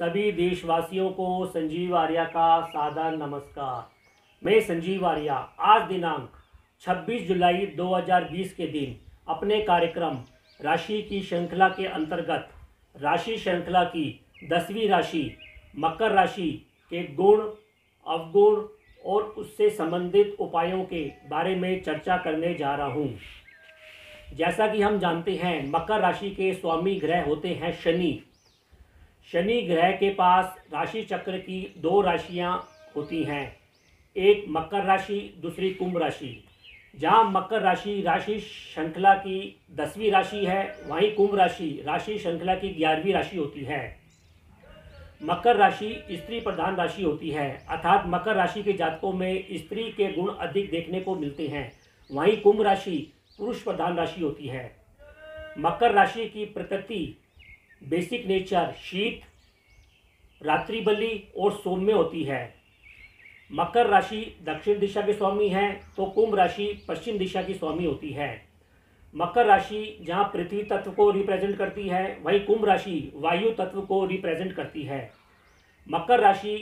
सभी देशवासियों को संजीव आर्या का सादर नमस्कार। मैं संजीव आर्या आज दिनांक 26 जुलाई 2020 के दिन अपने कार्यक्रम राशि की श्रृंखला के अंतर्गत राशि श्रृंखला की 10वीं राशि मकर राशि के गुण, अवगुण और उससे संबंधित उपायों के बारे में चर्चा करने जा रहा हूँ। जैसा कि हम जानते हैं, मकर राशि के स्वामी ग्रह होते हैं शनि। शनि ग्रह के पास राशि चक्र की दो राशियां होती हैं, एक मकर राशि, दूसरी कुंभ राशि। जहां मकर राशि राशि श्रृंखला की 10वीं राशि है, वहीं कुंभ राशि राशि श्रृंखला की 11वीं राशि होती है। मकर राशि स्त्री प्रधान राशि होती है, अर्थात मकर राशि के जातकों में स्त्री के गुण अधिक देखने को मिलते हैं। वहीं कुंभ राशि पुरुष प्रधान राशि होती है। मकर राशि की प्रकृति बेसिक नेचर शीत, रात्रि बलि और सौम्य होती है। मकर राशि दक्षिण दिशा के स्वामी है, तो कुंभ राशि पश्चिम दिशा की स्वामी होती है। मकर राशि जहां पृथ्वी तत्व को रिप्रेजेंट करती है, वहीं कुंभ राशि वायु तत्व को रिप्रेजेंट करती है। मकर राशि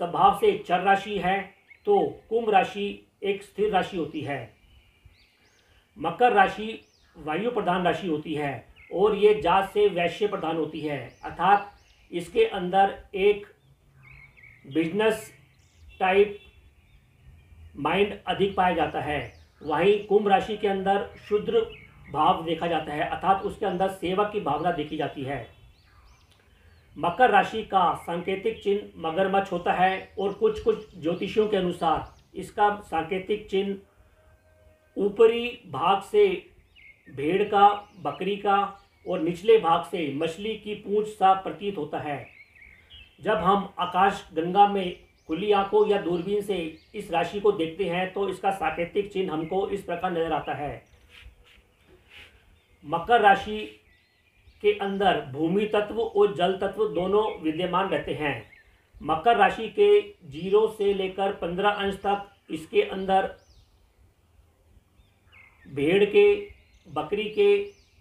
स्वभाव से चर राशि है, तो कुंभ राशि एक स्थिर राशि होती है। मकर राशि वायु प्रधान राशि होती है और ये जात से वैश्य प्रधान होती है, अर्थात इसके अंदर एक बिजनेस टाइप माइंड अधिक पाया जाता है। वहीं कुंभ राशि के अंदर शुद्र भाव देखा जाता है, अर्थात उसके अंदर सेवक की भावना देखी जाती है। मकर राशि का सांकेतिक चिन्ह मगरमच्छ होता है और कुछ ज्योतिषियों के अनुसार इसका सांकेतिक चिन्ह ऊपरी भाग से भेड़ का, बकरी का और निचले भाग से मछली की पूंछ सा प्रतीत होता है। जब हम आकाश गंगा में खुली आंखों या दूरबीन से इस राशि को देखते हैं तो इसका सांकेतिक चिन्ह हमको इस प्रकार नजर आता है। मकर राशि के अंदर भूमि तत्व और जल तत्व दोनों विद्यमान रहते हैं। मकर राशि के 0 से लेकर 15 अंश तक इसके अंदर भेड़ के, बकरी के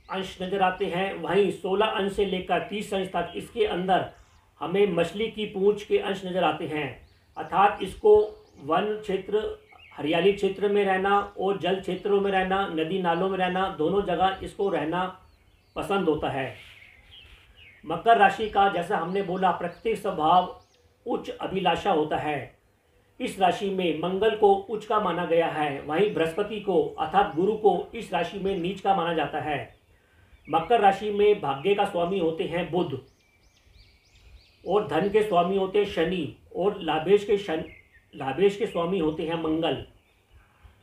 अंश नजर आते हैं। वहीं 16 अंश से लेकर 30 अंश तक इसके अंदर हमें मछली की पूंछ के अंश नजर आते हैं, अर्थात इसको वन क्षेत्र, हरियाली क्षेत्र में रहना और जल क्षेत्रों में रहना, नदी नालों में रहना, दोनों जगह इसको रहना पसंद होता है। मकर राशि का जैसा हमने बोला प्रकृति स्वभाव उच्च अभिलाषा होता है। इस राशि में मंगल को उच्च का माना गया है, वहीं बृहस्पति को अर्थात गुरु को इस राशि में नीच का माना जाता है। मकर राशि में भाग्य का स्वामी होते हैं बुध और धन के स्वामी होते हैं शनि और लाभेश के स्वामी होते हैं मंगल।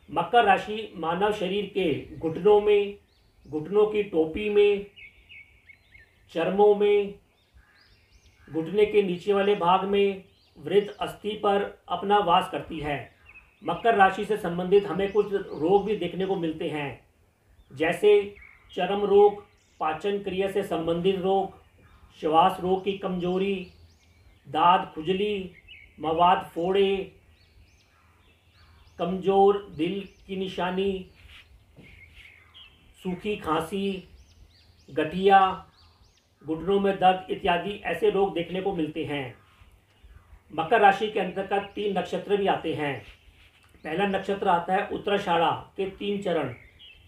मकर राशि मानव शरीर के घुटनों में, घुटनों की टोपी में, चर्मों में, घुटने के नीचे वाले भाग में, वृद्ध अस्थि पर अपना वास करती है। मकर राशि से संबंधित हमें कुछ रोग भी देखने को मिलते हैं, जैसे चर्म रोग, पाचन क्रिया से संबंधित रोग, श्वास रोग की कमजोरी, दांत खुजली, मवाद फोड़े, कमजोर दिल की निशानी, सूखी खांसी, गठिया, घुटनों में दर्द इत्यादि ऐसे रोग देखने को मिलते हैं। मकर राशि के अंतर्गत 3 नक्षत्र भी आते हैं। पहला नक्षत्र आता है उत्तराषाढ़ा के 3 चरण,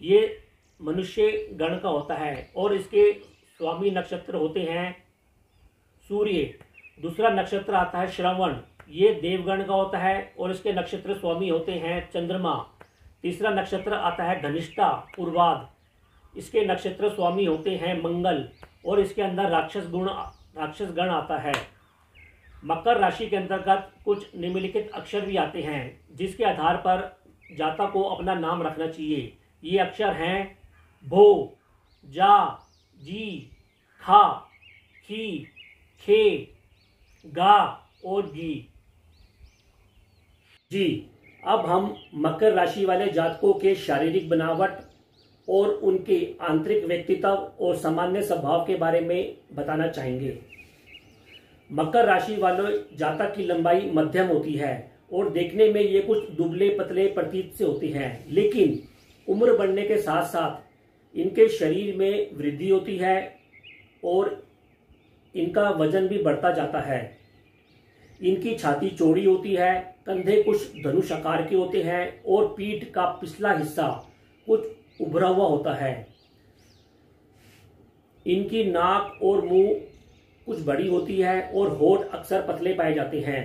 ये मनुष्य गण का होता है और इसके स्वामी नक्षत्र होते हैं सूर्य। दूसरा नक्षत्र आता है श्रवण, ये देवगण का होता है और इसके नक्षत्र स्वामी होते हैं चंद्रमा। तीसरा नक्षत्र आता है धनिष्ठा पूर्वाद, इसके नक्षत्र स्वामी होते हैं मंगल और इसके अंदर राक्षस गण आता है। मकर राशि के अंतर्गत कुछ निम्नलिखित अक्षर भी आते हैं जिसके आधार पर जातक को अपना नाम रखना चाहिए। ये अक्षर हैं भो, जा, जी, खा, खी, खे, गा और गी। जी, अब हम मकर राशि वाले जातकों के शारीरिक बनावट और उनके आंतरिक व्यक्तित्व और सामान्य स्वभाव के बारे में बताना चाहेंगे। मकर राशि वाले जातक की लंबाई मध्यम होती है और देखने में ये कुछ दुबले पतले प्रतीत से होते हैं, लेकिन उम्र बढ़ने के साथ साथ इनके शरीर में वृद्धि होती है और इनका वजन भी बढ़ता जाता है। इनकी छाती चौड़ी होती है, कंधे कुछ धनुष आकार के होते हैं और पीठ का पिछला हिस्सा कुछ उभरा हुआ होता है। इनकी नाक और मुंह कुछ बड़ी होती है और होठ अक्सर पतले पाए जाते हैं।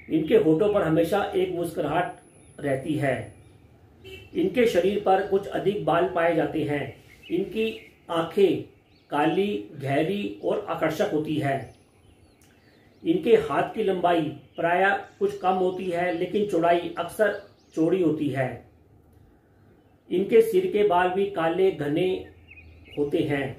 इनके होठों पर हमेशा एक मुस्कुराहट रहती है। इनके शरीर पर कुछ अधिक बाल पाए जाते हैं। इनकी आंखें काली, गहरी और आकर्षक होती है। इनके हाथ की लंबाई प्रायः कुछ कम होती है, लेकिन चौड़ाई अक्सर चौड़ी होती है। इनके सिर के बाल भी काले घने होते हैं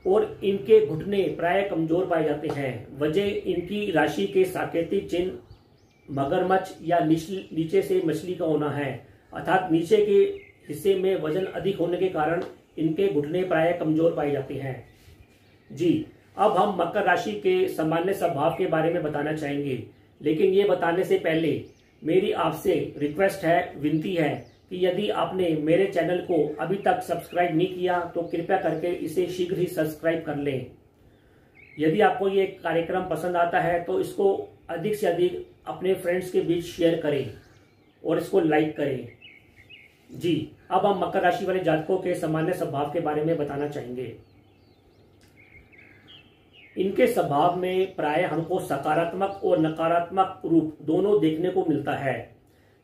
और इनके घुटने प्रायः कमजोर पाए जाते हैं। वजह इनकी राशि के सांकेतिक चिन्ह मगरमच्छ या नीचे से मछली का होना है, अर्थात नीचे के हिस्से में वजन अधिक होने के कारण इनके घुटने प्रायः कमजोर पाए जाते हैं। जी, अब हम मकर राशि के सामान्य स्वभाव के बारे में बताना चाहेंगे, लेकिन ये बताने से पहले मेरी आपसे रिक्वेस्ट है, विनती है कि यदि आपने मेरे चैनल को अभी तक सब्सक्राइब नहीं किया तो कृपया करके इसे शीघ्र ही सब्सक्राइब कर लें। यदि आपको ये कार्यक्रम पसंद आता है तो इसको अधिक से अधिक अपने फ्रेंड्स के बीच शेयर करें और इसको लाइक करें। जी, अब हम मकर राशि वाले जातकों के सामान्य स्वभाव के बारे में बताना चाहेंगे। इनके स्वभाव में प्रायः हमको सकारात्मक और नकारात्मक रूप दोनों देखने को मिलता है।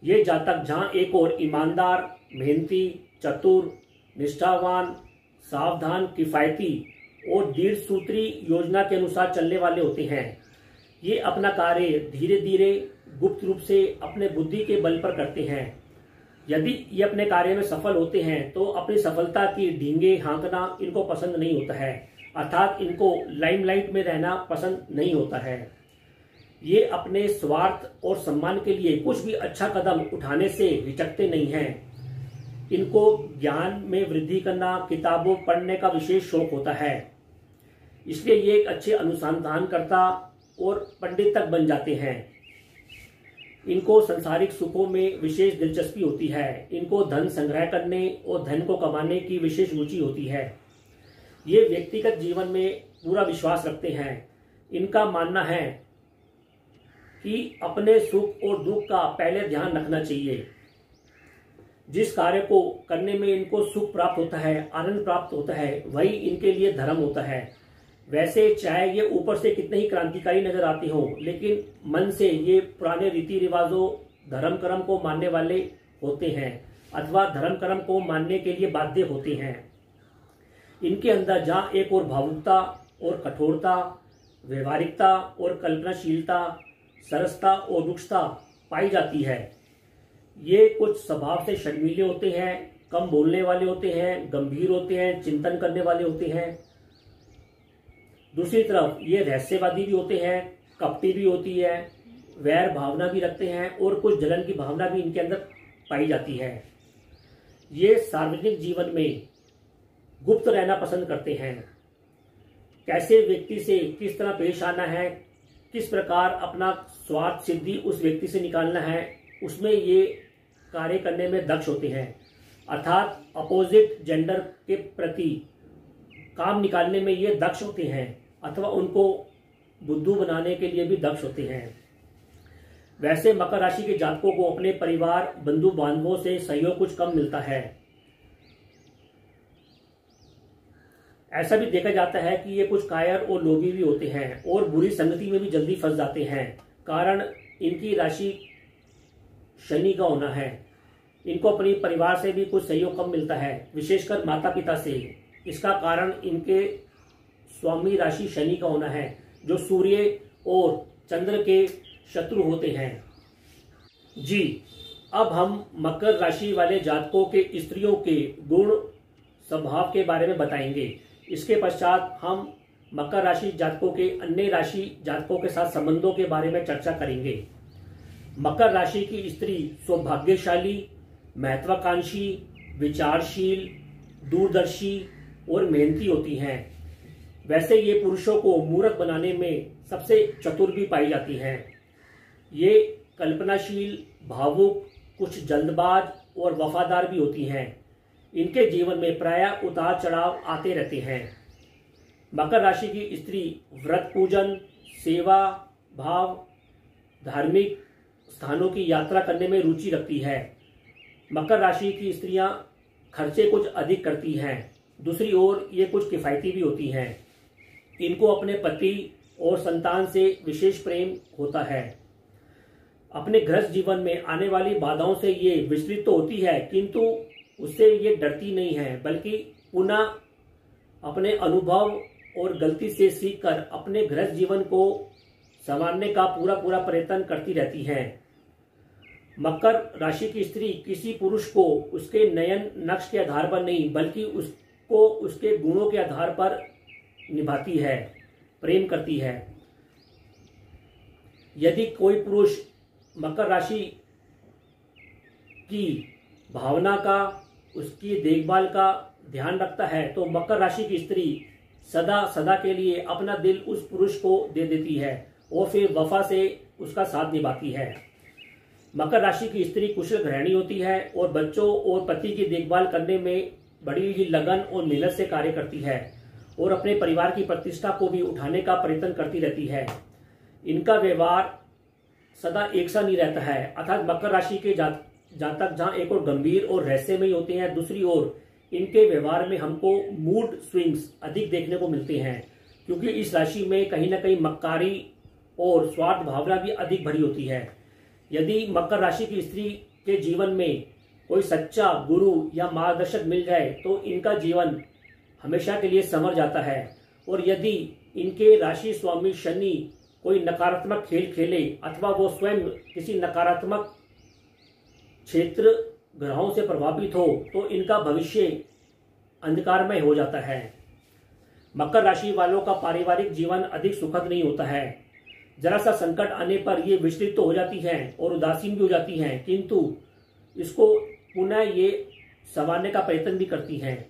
ये जातक जहां एक और ईमानदार, मेहनती, चतुर, निष्ठावान, सावधान, किफायती और दृढ़ सूत्री योजना के अनुसार चलने वाले होते हैं। ये अपना कार्य धीरे धीरे गुप्त रूप से अपने बुद्धि के बल पर करते हैं। यदि ये अपने कार्य में सफल होते हैं तो अपनी सफलता की ढींगे हाँकना इनको पसंद नहीं होता है, अर्थात इनको लाइमलाइट में रहना पसंद नहीं होता है। ये अपने स्वार्थ और सम्मान के लिए कुछ भी अच्छा कदम उठाने से हिचकते नहीं हैं। इनको ज्ञान में वृद्धि करना, किताबों पढ़ने का विशेष शौक होता है, इसलिए ये एक अच्छे अनुसंधानकर्ता और पंडित तक बन जाते हैं। इनको सांसारिक सुखों में विशेष दिलचस्पी होती है। इनको धन संग्रह करने और धन को कमाने की विशेष रुचि होती है। ये व्यक्तिगत जीवन में पूरा विश्वास रखते हैं। इनका मानना है कि अपने सुख और दुख का पहले ध्यान रखना चाहिए। जिस कार्य को करने में इनको सुख प्राप्त होता है, आनंद प्राप्त होता है, वही इनके लिए धर्म होता है। वैसे चाहे ये ऊपर से कितने ही क्रांतिकारी नजर आते हों, लेकिन मन से ये पुराने रीति रिवाजों, धर्म कर्म को मानने वाले होते हैं अथवा धर्म कर्म को मानने के लिए बाध्य होते हैं। इनके अंदर जहाँ एक और भावुकता और कठोरता, व्यवहारिकता और कल्पनाशीलता, सरसता और रुक्षता पाई जाती है। ये कुछ स्वभाव से शर्मीले होते हैं, कम बोलने वाले होते हैं, गंभीर होते हैं, चिंतन करने वाले होते हैं। दूसरी तरफ ये रहस्यवादी भी होते हैं, कपटी भी होती है, वैर भावना भी रखते हैं और कुछ जलन की भावना भी इनके अंदर पाई जाती है। ये सार्वजनिक जीवन में गुप्त रहना पसंद करते हैं। कैसे व्यक्ति से किस तरह पेश आना है, किस प्रकार अपना स्वार्थ सिद्धि उस व्यक्ति से निकालना है, उसमें ये कार्य करने में दक्ष होते हैं। अर्थात अपोजिट जेंडर के प्रति काम निकालने में ये दक्ष होते हैं अथवा उनको बुद्धू बनाने के लिए भी दक्ष होते हैं। वैसे मकर राशि के जातकों को अपने परिवार, बंधु बांधवों से सहयोग कुछ कम मिलता है। ऐसा भी देखा जाता है कि ये कुछ कायर और लोभी भी होते हैं और बुरी संगति में भी जल्दी फंस जाते हैं। कारण इनकी राशि शनि का होना है। इनको अपने परिवार से भी कुछ सहयोग कम मिलता है, विशेषकर माता पिता से। इसका कारण इनके स्वामी राशि शनि का होना है, जो सूर्य और चंद्र के शत्रु होते हैं। जी, अब हम मकर राशि वाले जातकों के स्त्रियों के गुण स्वभाव के बारे में बताएंगे। इसके पश्चात हम मकर राशि जातकों के अन्य राशि जातकों के साथ संबंधों के बारे में चर्चा करेंगे। मकर राशि की स्त्री सौभाग्यशाली, महत्वाकांक्षी, विचारशील, दूरदर्शी और मेहनती होती हैं। वैसे ये पुरुषों को मूर्ख बनाने में सबसे चतुर भी पाई जाती हैं। ये कल्पनाशील, भावुक, कुछ जल्दबाज और वफादार भी होती हैं। इनके जीवन में प्रायः उतार चढ़ाव आते रहते हैं। मकर राशि की स्त्री व्रत पूजन, सेवा भाव, धार्मिक स्थानों की यात्रा करने में रुचि रखती है। मकर राशि की स्त्रियां खर्चे कुछ अधिक करती हैं। दूसरी ओर ये कुछ किफ़ायती भी होती हैं। इनको अपने पति और संतान से विशेष प्रेम होता है। अपने गृहस्थ जीवन में आने वाली बाधाओं से ये विचलित तो होती है, किंतु उससे ये डरती नहीं है, बल्कि पुनः अपने अनुभव और गलती से सीखकर अपने गृहस्थ जीवन को संवारने का पूरा प्रयत्न करती रहती हैं। मकर राशि की स्त्री किसी पुरुष को उसके नयन नक्श के आधार पर नहीं, बल्कि उसको उसके गुणों के आधार पर निभाती है, प्रेम करती है। यदि कोई पुरुष मकर राशि की भावना का, उसकी देखभाल का ध्यान रखता है, तो मकर राशि की स्त्री सदा सदा के लिए अपना दिल उस पुरुष को दे देती है और फिर वफा से उसका साथ निभाती है। मकर राशि की स्त्री कुशल गृहिणी होती है और बच्चों और पति की देखभाल करने में बड़ी ही लगन और मेहनत से कार्य करती है और अपने परिवार की प्रतिष्ठा को भी उठाने का प्रयत्न करती रहती है। इनका व्यवहार सदा एक सा नहीं रहता है, अर्थात मकर राशि के जातक जहां एक और गंभीर और रहस्यमयी होते हैं, दूसरी ओर इनके व्यवहार में हमको मूड स्विंग्स अधिक देखने को मिलते हैं, क्योंकि इस राशि में कहीं ना कहीं मक्कारी और स्वार्थ भावना भी अधिक भरी होती है। यदि मकर राशि की स्त्री के जीवन में कोई सच्चा गुरु या मार्गदर्शक मिल जाए तो इनका जीवन हमेशा के लिए संवर जाता है। और यदि इनके राशि स्वामी शनि कोई नकारात्मक खेल खेले अथवा वो स्वयं किसी नकारात्मक क्षेत्र ग्रहों से प्रभावित हो तो इनका भविष्य अंधकारमय हो जाता है। मकर राशि वालों का पारिवारिक जीवन अधिक सुखद नहीं होता है। जरा सा संकट आने पर ये विचलित तो हो जाती हैं और उदासीन भी हो जाती हैं, किंतु इसको पुनः ये संवारने का प्रयत्न भी करती हैं।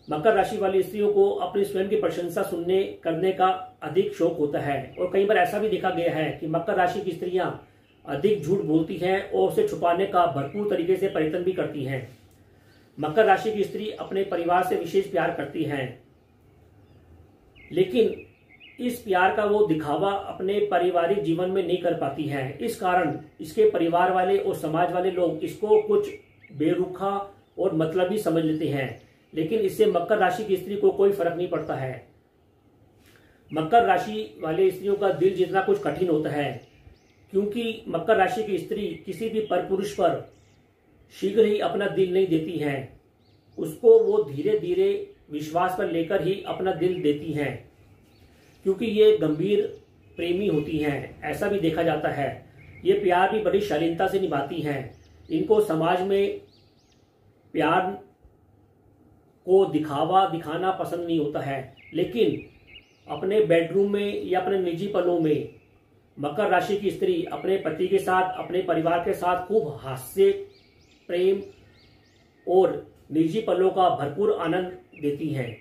मकर राशि वाली स्त्रियों को अपनी स्वयं की प्रशंसा सुनने करने का अधिक शौक होता है और कई बार ऐसा भी देखा गया है कि मकर राशि की स्त्रियां अधिक झूठ बोलती हैं और उसे छुपाने का भरपूर तरीके से प्रयत्न भी करती हैं। मकर राशि की स्त्री अपने परिवार से विशेष प्यार करती हैं, लेकिन इस प्यार का वो दिखावा अपने पारिवारिक जीवन में नहीं कर पाती है। इस कारण इसके परिवार वाले और समाज वाले लोग इसको कुछ बेरुखा और मतलबी समझ लेते हैं, लेकिन इससे मकर राशि की स्त्री को कोई फर्क नहीं पड़ता है। मकर राशि वाले स्त्रियों का दिल जितना कुछ कठिन होता है, क्योंकि मकर राशि की स्त्री किसी भी परपुरुष पर शीघ्र ही अपना दिल नहीं देती हैं। उसको वो धीरे धीरे विश्वास पर लेकर ही अपना दिल देती हैं, क्योंकि ये गंभीर प्रेमी होती हैं, ऐसा भी देखा जाता है। ये प्यार भी बड़ी शालीनता से निभाती हैं। इनको समाज में प्यार को दिखाना पसंद नहीं होता है, लेकिन अपने बेडरूम में या अपने निजी पलों में मकर राशि की स्त्री अपने पति के साथ, अपने परिवार के साथ खूब हास्य, प्रेम और निजी पलों का भरपूर आनंद देती हैं।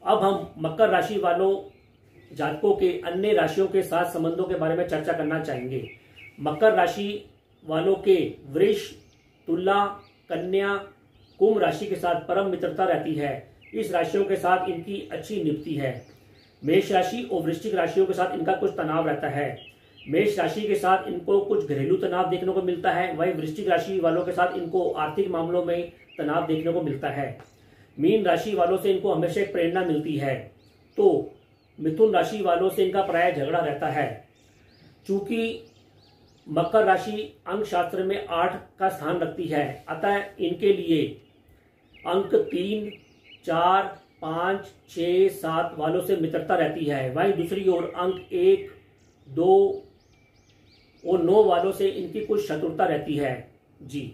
अब हम मकर राशि वालों जातकों के अन्य राशियों के साथ संबंधों के बारे में चर्चा करना चाहेंगे। मकर राशि वालों के वृष, तुला, कन्या, कुंभ राशि के साथ परम मित्रता रहती है। इस राशियों के साथ इनकी अच्छी निपटी है। मेष राशि और वृश्चिक राशियों के साथ इनका कुछ तनाव रहता है। मेष राशि के साथ इनको कुछ घरेलू तनाव देखने को मिलता है, वहीं वृश्चिक राशि वालों के साथ इनको आर्थिक मामलों में तनाव देखने को मिलता है। मीन राशि वालों से इनको हमेशा एक प्रेरणा मिलती है, तो मिथुन राशि वालों से इनका प्राय झगड़ा रहता है। चूंकि मकर राशि अंक शास्त्र में 8 का स्थान रखती है, अतः इनके लिए अंक 3, 4, 5, 6, 7 वालों से मित्रता रहती है। वहीं दूसरी ओर अंक 1, 2 और 9 वालों से इनकी कुछ शत्रुता रहती है। जी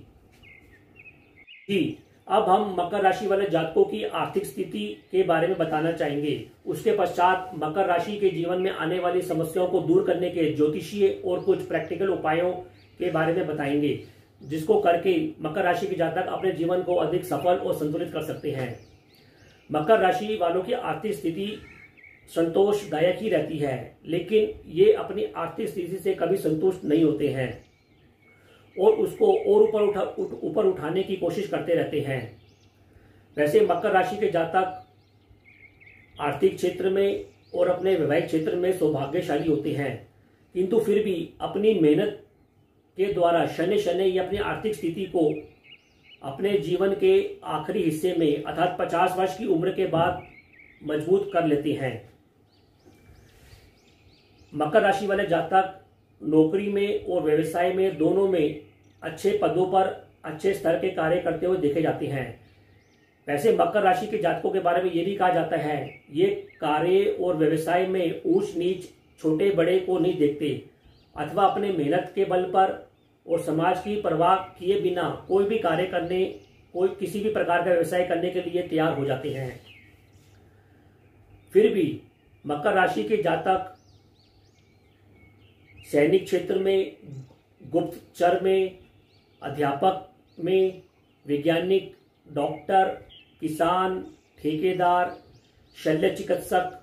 अब हम मकर राशि वाले जातकों की आर्थिक स्थिति के बारे में बताना चाहेंगे। उसके पश्चात मकर राशि के जीवन में आने वाली समस्याओं को दूर करने के ज्योतिषीय और कुछ प्रैक्टिकल उपायों के बारे में बताएंगे, जिसको करके मकर राशि के जातक अपने जीवन को अधिक सफल और संतुलित कर सकते हैं। मकर राशि वालों की आर्थिक स्थिति संतोषदायक ही रहती है, लेकिन ये अपनी आर्थिक स्थिति से कभी संतुष्ट नहीं होते हैं और उसको और ऊपर उठाने की कोशिश करते रहते हैं। वैसे मकर राशि के जातक आर्थिक क्षेत्र में और अपने वैवाहिक क्षेत्र में सौभाग्यशाली होते हैं, किंतु फिर भी अपनी मेहनत के द्वारा शनि शनि या अपनी आर्थिक स्थिति को अपने जीवन के आखिरी हिस्से में अर्थात 50 वर्ष की उम्र के बाद मजबूत कर लेते हैं। मकर राशि वाले जातक नौकरी में और व्यवसाय में दोनों में अच्छे पदों पर अच्छे स्तर के कार्य करते हुए देखे जाते हैं। वैसे मकर राशि के जातकों के बारे में ये भी कहा जाता है, ये कार्य और व्यवसाय में ऊंच नीच छोटे बड़े को नहीं देखते अथवा अपने मेहनत के बल पर और समाज की परवाह किए बिना कोई भी कार्य करने, कोई किसी भी प्रकार का व्यवसाय करने के लिए तैयार हो जाते हैं। फिर भी मकर राशि के जातक सैनिक क्षेत्र में, गुप्तचर में, अध्यापक में, वैज्ञानिक, डॉक्टर, किसान, ठेकेदार, शल्य चिकित्सक,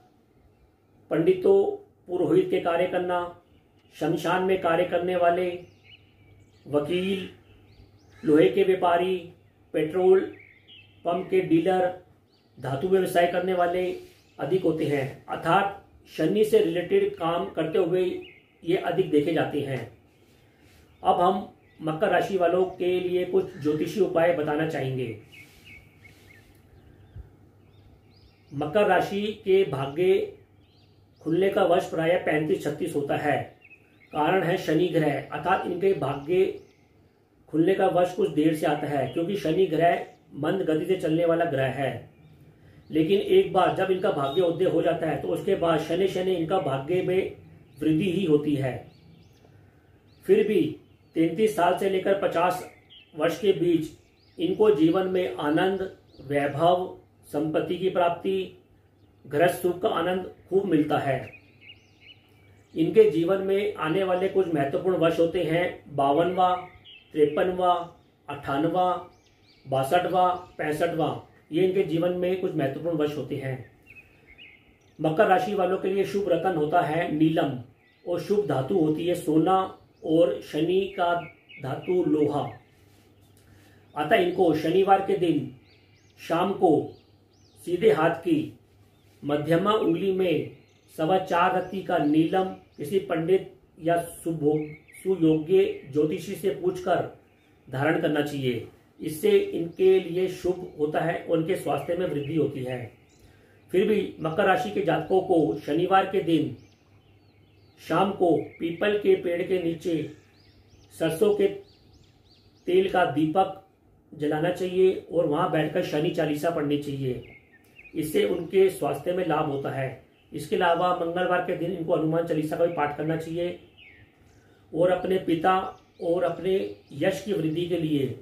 पंडितों, पुरोहित के कार्य करना, शमशान में कार्य करने वाले, वकील, लोहे के व्यापारी, पेट्रोल पंप के डीलर, धातु व्यवसाय करने वाले अधिक होते हैं। अर्थात शनि से रिलेटेड काम करते हुए ये अधिक देखे जाते हैं। अब हम मकर राशि वालों के लिए कुछ ज्योतिषी उपाय बताना चाहेंगे। मकर राशि के भाग्य खुलने का वर्ष प्रायः 35-36 होता है। कारण है शनि ग्रह, अर्थात इनके भाग्य खुलने का वर्ष कुछ देर से आता है, क्योंकि शनि ग्रह मंद गति से चलने वाला ग्रह है। लेकिन एक बार जब इनका भाग्य उदय हो जाता है तो उसके बाद शनि शनि इनका भाग्य में वृद्धि ही होती है। फिर भी 33 साल से लेकर 50 वर्ष के बीच इनको जीवन में आनंद, वैभव, संपत्ति की प्राप्ति, गृहस्थ सुख का आनंद खूब मिलता है। इनके जीवन में आने वाले कुछ महत्वपूर्ण वर्ष होते हैं 52वां, 53वां, 58वां, 62वां, 65वां। ये इनके जीवन में कुछ महत्वपूर्ण वर्ष होते हैं। मकर राशि वालों के लिए शुभ रत्न होता है नीलम और शुभ धातु होती है सोना और शनि का धातु लोहा। अतः इनको शनिवार के दिन शाम को सीधे हाथ की मध्यमा उंगली में 4.25 रत्ती का नीलम किसी पंडित या सुयोग्य ज्योतिषी से पूछकर धारण करना चाहिए। इससे इनके लिए शुभ होता है और उनके स्वास्थ्य में वृद्धि होती है। फिर भी मकर राशि के जातकों को शनिवार के दिन शाम को पीपल के पेड़ के नीचे सरसों के तेल का दीपक जलाना चाहिए और वहां बैठकर शनि चालीसा पढ़नी चाहिए। इससे उनके स्वास्थ्य में लाभ होता है। इसके अलावा मंगलवार के दिन इनको हनुमान चालीसा का भी पाठ करना चाहिए और अपने पिता और अपने यश की वृद्धि के लिए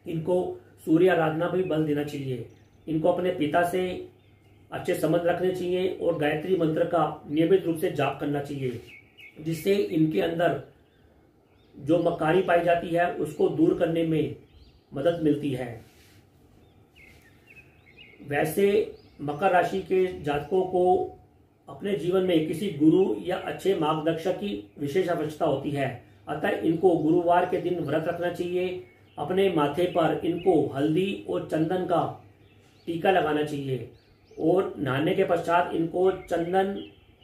इनको सूर्य आराधना भी बल देना चाहिए। इनको अपने पिता से अच्छे संबंध रखने चाहिए और गायत्री मंत्र का नियमित रूप से जाप करना चाहिए, जिससे इनके अंदर जो मक्कारी पाई जाती है उसको दूर करने में मदद मिलती है। वैसे मकर राशि के जातकों को अपने जीवन में किसी गुरु या अच्छे मार्गदर्शक की विशेष आवश्यकता होती है। अतः इनको गुरुवार के दिन व्रत रखना चाहिए। अपने माथे पर इनको हल्दी और चंदन का टीका लगाना चाहिए और नहाने के पश्चात इनको चंदन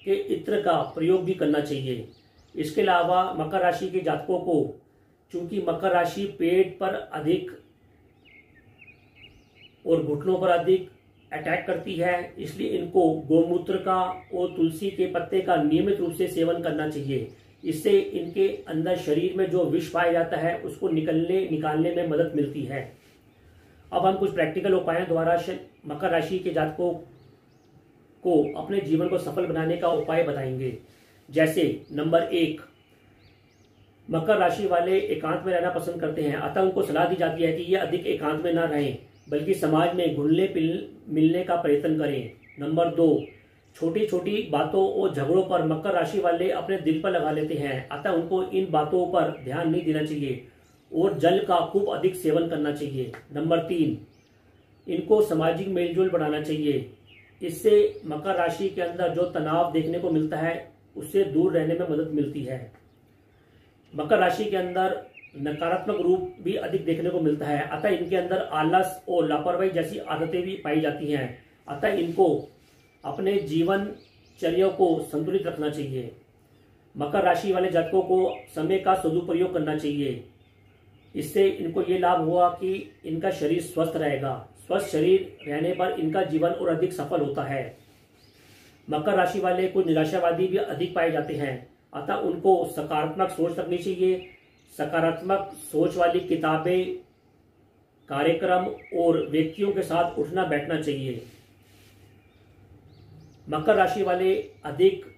के इत्र का प्रयोग भी करना चाहिए। इसके अलावा मकर राशि के जातकों को चूंकि मकर राशि पेट पर अधिक और घुटनों पर अधिक अटैक करती है, इसलिए इनको गोमूत्र का और तुलसी के पत्ते का नियमित रूप से सेवन करना चाहिए। इससे इनके अंदर शरीर में जो विष पाया जाता है उसको निकालने में मदद मिलती है। अब हम कुछ प्रैक्टिकल उपायों द्वारा मकर राशि के जातकों को अपने जीवन को सफल बनाने का उपाय बताएंगे। जैसे नंबर 1, मकर राशि वाले एकांत में रहना पसंद करते हैं, अतः उनको सलाह दी जाती है कि ये अधिक एकांत में न रहें बल्कि समाज में घुलने मिलने का प्रयत्न करें। नंबर 2, छोटी छोटी बातों और झगड़ों पर मकर राशि वाले अपने दिल पर लगा लेते हैं, अतः उनको इन बातों पर ध्यान नहीं देना चाहिए और जल का खूब अधिक सेवन करना चाहिए। नंबर 3, इनको सामाजिक मेलजोल बढ़ाना चाहिए। इससे मकर राशि के अंदर जो तनाव देखने को मिलता है उससे दूर रहने में मदद मिलती है। मकर राशि के अंदर नकारात्मक रूप भी अधिक देखने को मिलता है, अतः इनके अंदर आलस और लापरवाही जैसी आदतें भी पाई जाती हैं। अतः इनको अपने जीवनचर्या को संतुलित रखना चाहिए। मकर राशि वाले जातकों को समय का सदुपयोग करना चाहिए। इससे इनको ये लाभ हुआ कि इनका शरीर स्वस्थ रहेगा। स्वस्थ शरीर रहने पर इनका जीवन और अधिक सफल होता है। मकर राशि वाले कुछ निराशावादी भी अधिक पाए जाते हैं, अतः उनको सकारात्मक सोच रखनी चाहिए। सकारात्मक सोच वाली किताबें, कार्यक्रम और व्यक्तियों के साथ उठना बैठना चाहिए। मकर राशि वाले अधिक